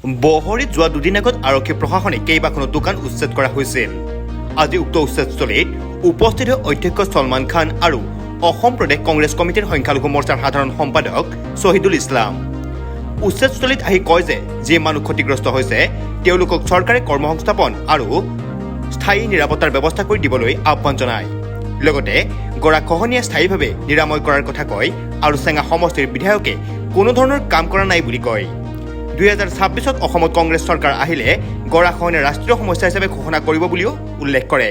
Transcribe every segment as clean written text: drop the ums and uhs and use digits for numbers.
বহৰীত যোৱা দুদিন আগত আৰক্ষী প্ৰশাসনে কেইবাখনো দোকান উচ্ছেদ কৰা হৈছিল। আজি উক্ত উচ্ছেদস্থলীত উপস্থিত হৈ অধ্যক্ষ ছলমান খান আৰু অসম প্ৰদেশ কংগ্ৰেছ কমিটিৰ সংখ্যালঘু মৰ্চাৰ সাধাৰণ সম্পাদক শ্বহিদুল ইছলাম উচ্ছেদস্থলীত আহি কয় যে যি মানুহ ক্ষতিগ্ৰস্ত হৈছে তেওঁলোকক চৰকাৰে কৰ্মসংস্থাপন আৰু স্থায়ী নিৰাপত্তাৰ ব্যৱস্থা কৰি দিবলৈ আহ্বান জনায়। লগতে গৰাখহনীয়া স্থায়ীভাৱে নিৰাময় কৰাৰ কথা কয় আৰু চেঙা সমষ্টিৰ বিধায়কে কোনো ধৰণৰ কাম কৰা নাই বুলি কয়। 2026 অসমত কংগ্ৰেছ চৰকাৰ আহিলে গৰাখহনীয়া ৰাষ্ট্ৰীয় সমস্যা হিচাপে ঘোষণা কৰিব বুলিও উল্লেখ কৰে।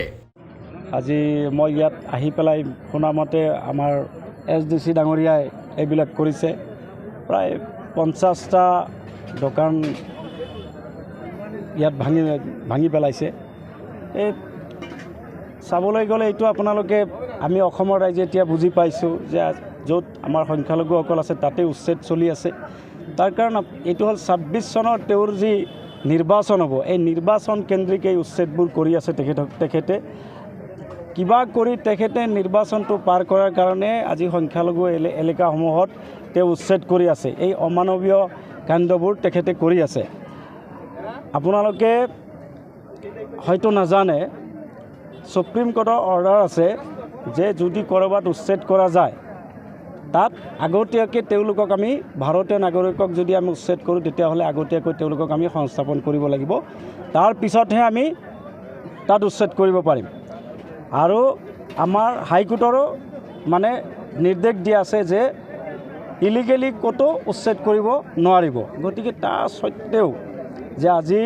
আজি মই ইয়াত আহি পেলাই শুনামতে আমাৰ SDC ডাঙৰীয়াই এইবিলাক কৰিছে। প্ৰায় 50টা দোকান ইয়াত ভাঙি পেলাইছে। এই চাবলৈ গ'লে এইটো আপোনালোকে আমি অসমৰ ৰাইজে এতিয়া বুজি পাইছোঁ যে য'ত আমাৰ সংখ্যালঘুসকল আছে তাতে উচ্ছেদ চলি আছে। তাৰ কাৰণে এইটো হ'ল 26 চনৰ তেওঁৰ যি নিৰ্বাচন হ'ব, এই নিৰ্বাচন কেন্দ্ৰিক এই উচ্ছেদবোৰ কৰি আছে তেখেতে কিবা কৰি তেখেতে নিৰ্বাচনটো পাৰ কৰাৰ কাৰণে আজি সংখ্যালঘু এলেকাসমূহত তেওঁ উচ্ছেদ কৰি আছে। এই অমানৱীয় কাণ্ডবোৰ তেখেতে কৰি আছে। আপোনালোকে হয়তো নাজানে, সুপ্ৰিম কোৰ্টৰ অৰ্ডাৰ আছে যে যদি ক'ৰবাত উচ্ছেদ কৰা যায় তাত আগতীয়াকৈ তেওঁলোকক আমি ভাৰতীয় নাগৰিকক যদি আমি উচ্ছেদ কৰোঁ তেতিয়াহ'লে আগতীয়াকৈ তেওঁলোকক আমি সংস্থাপন কৰিব লাগিব। তাৰ পিছতহে আমি তাত উচ্ছেদ কৰিব পাৰিম। আৰু আমাৰ হাইকোৰ্টৰো মানে নিৰ্দেশ দিয়া আছে যে ইলিগেলি ক'তো উচ্ছেদ কৰিব নোৱাৰিব। গতিকে তাৰ সত্ত্বেও যে আজি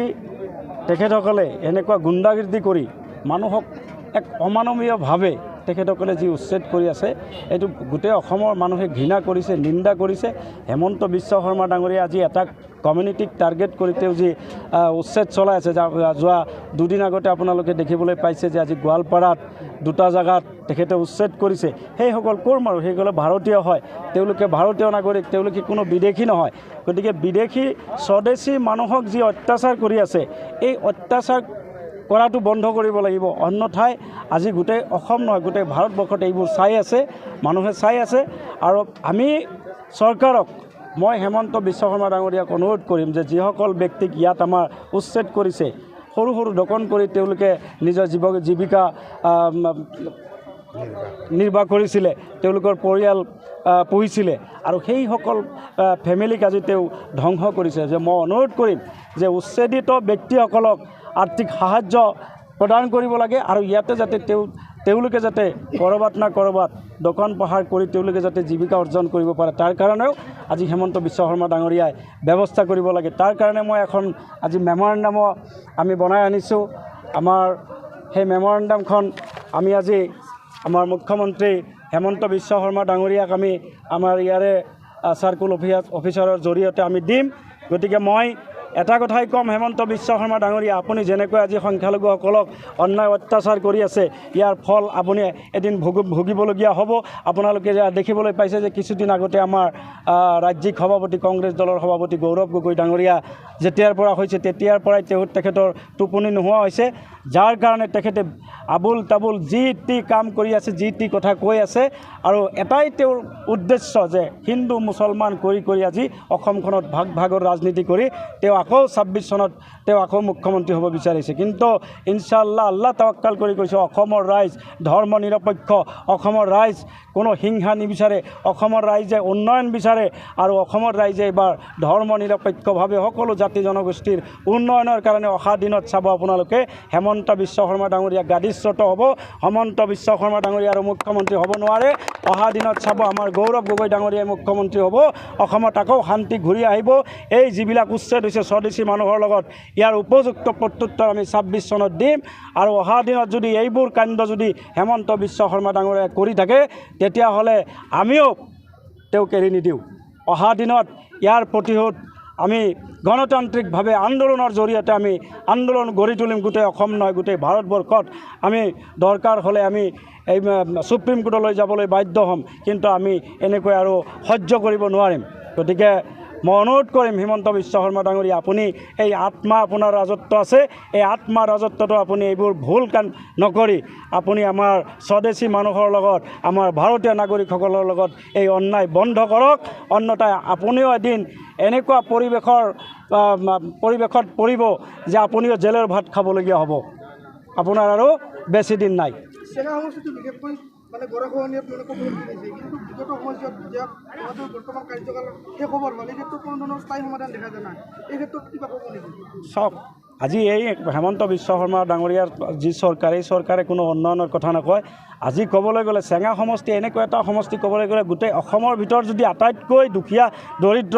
তেখেতসকলে এনেকুৱা গুণ্ডাগিৰ্দি কৰি মানুহক এক অমানৱীয়ভাৱে তেখেতসকলে যি উচ্ছেদ কৰি আছে এইটো গোটেই অসমৰ মানুহে ঘৃণা কৰিছে, নিন্দা কৰিছে। হেমন্ত বিশ্ব শৰ্মা ডাঙৰীয়া আজি এটা কমিউনিটিক টাৰ্গেট কৰি তেওঁ যি উচ্ছেদ চলাই আছে, যোৱা দুদিন আগতে আপোনালোকে দেখিবলৈ পাইছে যে আজি গোৱালপাৰাত দুটা জেগাত তেখেতে উচ্ছেদ কৰিছে। সেইসকল ক'ৰ মানুহ? সেইসকলে ভাৰতীয় হয়, তেওঁলোকে ভাৰতীয় নাগৰিক, তেওঁলোকে কোনো বিদেশী নহয়। গতিকে বিদেশী স্বদেশী মানুহক যি অত্যাচাৰ কৰি আছে এই অত্যাচাৰ কৰাটো বন্ধ কৰিব লাগিব। অন্যথাই আজি গোটেই অসম নহয় গোটেই ভাৰতবৰ্ষত এইবোৰ চাই আছে, মানুহে চাই আছে। আৰু আমি চৰকাৰক মই হেমন্ত বিশ্ব শৰ্মা ডাঙৰীয়াক অনুৰোধ কৰিম যে যিসকল ব্যক্তিক ইয়াত আমাৰ উচ্ছেদ কৰিছে, সৰু সৰু দোকান কৰি তেওঁলোকে নিজৰ জীৱিকা নিৰ্বাহ কৰিছিলে, তেওঁলোকৰ পৰিয়াল পুহিছিলে আৰু সেইসকল ফেমিলিক আজি তেওঁ ধ্বংস কৰিছে। যে মই অনুৰোধ কৰিম যে উচ্ছেদিত ব্যক্তিসকলক আৰ্থিক সাহায্য প্ৰদান কৰিব লাগে আৰু ইয়াতে যাতে তেওঁলোকে যাতে ক'ৰবাত না ক'ৰবাত দোকান পোহাৰ কৰি তেওঁলোকে যাতে জীৱিকা অৰ্জন কৰিব পাৰে, তাৰ কাৰণেও আজি হেমন্ত বিশ্ব শৰ্মা ডাঙৰীয়াই ব্যৱস্থা কৰিব লাগে। তাৰ কাৰণে মই এখন আজি মেমৰেণ্ডামো আমি বনাই আনিছোঁ। আমাৰ সেই মেমৰেণ্ডামখন আমি আজি আমাৰ মুখ্যমন্ত্ৰী হেমন্ত বিশ্ব শৰ্মা ডাঙৰীয়াক আমি আমাৰ ইয়াৰে চাৰ্কুল অফিচাৰৰ জৰিয়তে আমি দিম। গতিকে মই এটা কথাই ক'ম, হেমন্ত বিশ্ব শৰ্মা ডাঙৰীয়া, আপুনি যেনেকৈ আজি সংখ্যালঘুসকলক অন্যায় অত্যাচাৰ কৰি আছে ইয়াৰ ফল আপুনি এদিন ভুগিবলগীয়া হ'ব। আপোনালোকে দেখিবলৈ পাইছে যে কিছুদিন আগতে আমাৰ ৰাজ্যিক সভাপতি কংগ্ৰেছ দলৰ সভাপতি গৌৰৱ গগৈ ডাঙৰীয়া যেতিয়াৰ পৰা হৈছে তেতিয়াৰ পৰাই তেখেতৰ টোপনি নোহোৱা হৈছে, যাৰ কাৰণে তেখেতে আবুল তাবুল যি টি কাম কৰি আছে, যি টি কথা কৈ আছে। আৰু এটাই তেওঁৰ উদ্দেশ্য যে হিন্দু মুছলমান কৰি আজি অসমখনত ভাগৰ ৰাজনীতি কৰি তেওঁ আকৌ 26 চনত তেওঁ আকৌ মুখ্যমন্ত্ৰী হ'ব বিচাৰিছে। কিন্তু ইনশাআল্লাহ আল্লাহ তাৱাক্কাল কৰি কৈছে অসমৰ ৰাইজ ধৰ্ম নিৰপেক্ষ, অসমৰ ৰাইজ কোনো হিংসা নিবিচাৰে, অসমৰ ৰাইজে উন্নয়ন বিচাৰে আৰু অসমৰ ৰাইজে এইবাৰ ধৰ্ম নিৰপেক্ষভাৱে সকলো জাতি জনগোষ্ঠীৰ উন্নয়নৰ কাৰণে অহা দিনত চাব আপোনালোকে হেমন্ত বিশ্ব শৰ্মা ডাঙৰীয়া গাদীচ্যুত হ'ব। হেমন্ত বিশ্ব শৰ্মা ডাঙৰীয়া আৰু মুখ্যমন্ত্ৰী হ'ব নোৱাৰে। অহা দিনত চাব আমাৰ গৌৰৱ গগৈ ডাঙৰীয়াই মুখ্যমন্ত্ৰী হ'ব, অসমত আকৌ শান্তি ঘূৰি আহিব। এই যিবিলাক উচ্ছেদ হৈছে স্বদেশী মানুহৰ লগত ইয়াৰ উপযুক্ত প্ৰত্যুত্তৰ আমি 26 চনত দিম। আৰু অহা দিনত যদি এইবোৰ কাণ্ড যদি হেমন্ত বিশ্ব শৰ্মা ডাঙৰীয়াই কৰি থাকে তেতিয়াহ'লে আমিও তেওঁক এৰি নিদিওঁ। অহা দিনত ইয়াৰ প্ৰতিশোধ আমি গণতান্ত্ৰিকভাৱে আন্দোলনৰ জৰিয়তে আমি আন্দোলন গঢ়ি তুলিম। গোটেই অসম নহয় গোটেই ভাৰতবৰ্ষত আমি দৰকাৰ হ'লে আমি এই সুপ্ৰিম কোৰ্টলৈ যাবলৈ বাধ্য হ'ম, কিন্তু আমি এনেকৈ আৰু সহ্য কৰিব নোৱাৰিম। গতিকে মই অনুৰোধ কৰিম হিমন্ত বিশ্ব শৰ্মা ডাঙৰীয়া, আপুনি এই আত্মা আপোনাৰ ৰাজত্ব আছে, এই আত্মা ৰাজত্বটো আপুনি এইবোৰ ভুল কাম নকৰি আপুনি আমাৰ স্বদেশী মানুহৰ লগত, আমাৰ ভাৰতীয় নাগৰিকসকলৰ লগত এই অন্যায় বন্ধ কৰক। অন্যথাই আপুনিও এদিন এনেকুৱা পৰিৱেশত পৰিব যে আপুনিও জেলৰ ভাত খাবলগীয়া হ'ব। আপোনাৰ আৰু বেছি দিন নাই। চেঙা সমষ্টিটো বিশেষকৈ মানে গৰাখহনীয়াত মানে ক'বলৈ গৈছে, কিন্তু বিগত সময়ছোৱাত যেতিয়া সিহঁতৰ বৰ্তমান কাৰ্যকাল শেষ হ'বৰ হ'ল, এই ক্ষেত্ৰত কোনো ধৰণৰ স্থায়ী সমাধান দেখা যায় নাই। এই ক্ষেত্ৰত কিবা ক'ব নেকি? চাওক, আজি এই হেমন্ত বিশ্ব শৰ্মা ডাঙৰীয়াৰ যি চৰকাৰ, এই চৰকাৰে কোনো উন্নয়নৰ কথা নকয়। আজি ক'বলৈ গ'লে চেঙা সমষ্টি এনেকুৱা এটা সমষ্টি, ক'বলৈ গ'লে গোটেই অসমৰ ভিতৰত যদি আটাইতকৈ দুখীয়া, দৰিদ্ৰ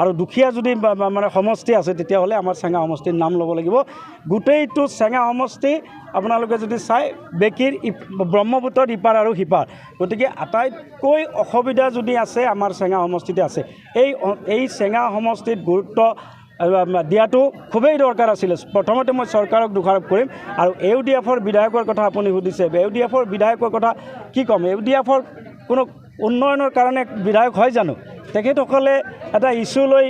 আৰু দুখীয়া যদি মানে সমষ্টি আছে, তেতিয়াহ'লে আমাৰ চেঙা সমষ্টিৰ নাম ল'ব লাগিব। গোটেইটো চেঙা সমষ্টি আপোনালোকে যদি চাই, বেকীৰ ব্ৰহ্মপুত্ৰৰ ইপাৰ আৰু সিপাৰ, গতিকে আটাইতকৈ অসুবিধা যদি আছে আমাৰ চেঙা সমষ্টিতে আছে। এই চেঙা সমষ্টিত গুৰুত্ব দিয়াটো খুবেই দৰকাৰ আছিলে। প্ৰথমতে মই চৰকাৰক দোষাৰোপ কৰিম। আৰু UDFৰ বিধায়কৰ কথা আপুনি সুধিছে, UDFৰ বিধায়কৰ কথা কি ক'ম? UDFৰ কোনো উন্নয়নৰ কাৰণে বিধায়ক হয় জানো? তেখেতসকলে এটা ইছ্যু লৈ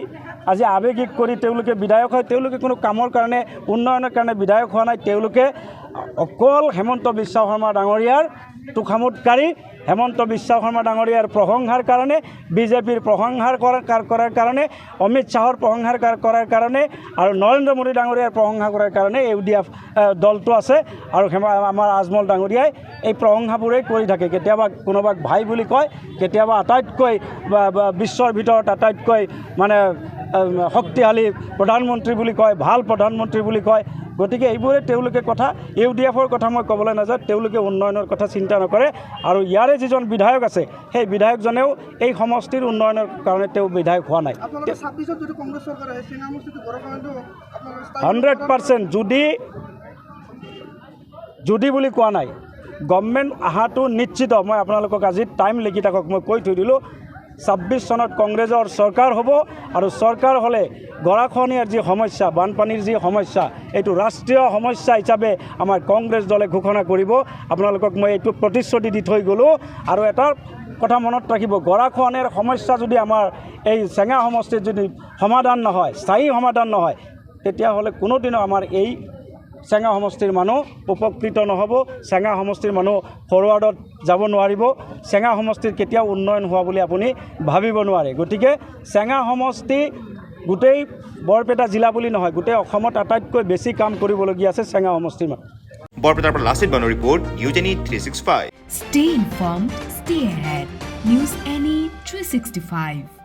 আজি আৱেগিক কৰি তেওঁলোকে বিধায়ক হয়। তেওঁলোকে কোনো কামৰ কাৰণে, উন্নয়নৰ কাৰণে বিধায়ক হোৱা নাই। তেওঁলোকে অকল হেমন্ত বিশ্ব শৰ্মা ডাঙৰীয়াৰ তোষামোদকাৰী, হেমন্ত বিশ্ব শৰ্মা ডাঙৰীয়াৰ প্ৰশংসাৰ কাৰণে, বিজেপিৰ প্ৰশংসাৰ কৰাৰ কাৰণে, অমিত শ্বাহৰ প্ৰশংসাৰ কৰাৰ কাৰণে আৰু নৰেন্দ্ৰ মোদী ডাঙৰীয়াৰ প্ৰশংসা কৰাৰ কাৰণে UDF দলটো আছে। আৰু আমাৰ আজমল ডাঙৰীয়াই এই প্ৰশংসাবোৰেই কৰি থাকে। কেতিয়াবা কোনোবাক ভাই বুলি কয়, কেতিয়াবা আটাইতকৈ বিশ্বৰ ভিতৰত আটাইতকৈ মানে শক্তিশালী প্ৰধানমন্ত্ৰী বুলি কয়, ভাল প্ৰধানমন্ত্ৰী বুলি কয়। গতিকে এইবোৰে তেওঁলোকে কথা। UDFৰ কথা মই ক'বলৈ নাযাওঁ। তেওঁলোকে উন্নয়নৰ কথা চিন্তা নকৰে। আৰু ইয়াৰে যিজন বিধায়ক আছে, সেই বিধায়কজনেও এই সমষ্টিৰ উন্নয়নৰ কাৰণে তেওঁ বিধায়ক হোৱা নাই। 100% যদি বুলি কোৱা নাই, গভৰ্ণমেণ্ট অহাটো নিশ্চিত। মই আপোনালোকক আজি টাইম লিখি থাকক, মই কৈ থৈ দিলোঁ। 26 চনত কংগ্ৰেছৰ চৰকাৰ হ'ব। আৰু চৰকাৰ হ'লে গৰাখহনীয়াৰ যি সমস্যা, বানপানীৰ যি সমস্যা, এইটো ৰাষ্ট্ৰীয় সমস্যা হিচাপে আমাৰ কংগ্ৰেছ দলে ঘোষণা কৰিব। আপোনালোকক মই এইটো প্ৰতিশ্ৰুতি দি থৈ গ'লোঁ। আৰু এটা কথা মনত ৰাখিব, গৰাখহনীয়াৰ সমস্যা যদি আমাৰ এই চেঙা সমষ্টিত যদি সমাধান নহয়, স্থায়ী সমাধান নহয়, তেতিয়াহ'লে কোনোদিনো আমাৰ এই চেঙা সমষ্টিৰ মানুহ উপকৃত নহ'ব। চেঙা সমষ্টিৰ মানুহ ফৰৱাৰ্ডত যাব নোৱাৰিব। চেঙা সমষ্টিৰ কেতিয়াও উন্নয়ন হোৱা বুলি আপুনি ভাবিব নোৱাৰে। গতিকে চেঙা সমষ্টি গোটেই বৰপেটা জিলা বুলি নহয়, গোটেই অসমত আটাইতকৈ বেছি কাম কৰিবলগীয়া আছে চেঙা সমষ্টিৰ মানুহ। বৰপেটাৰ পৰা লাচিত বানৰ report, UJNE 365। Stay informed, stay ahead. News NE 365.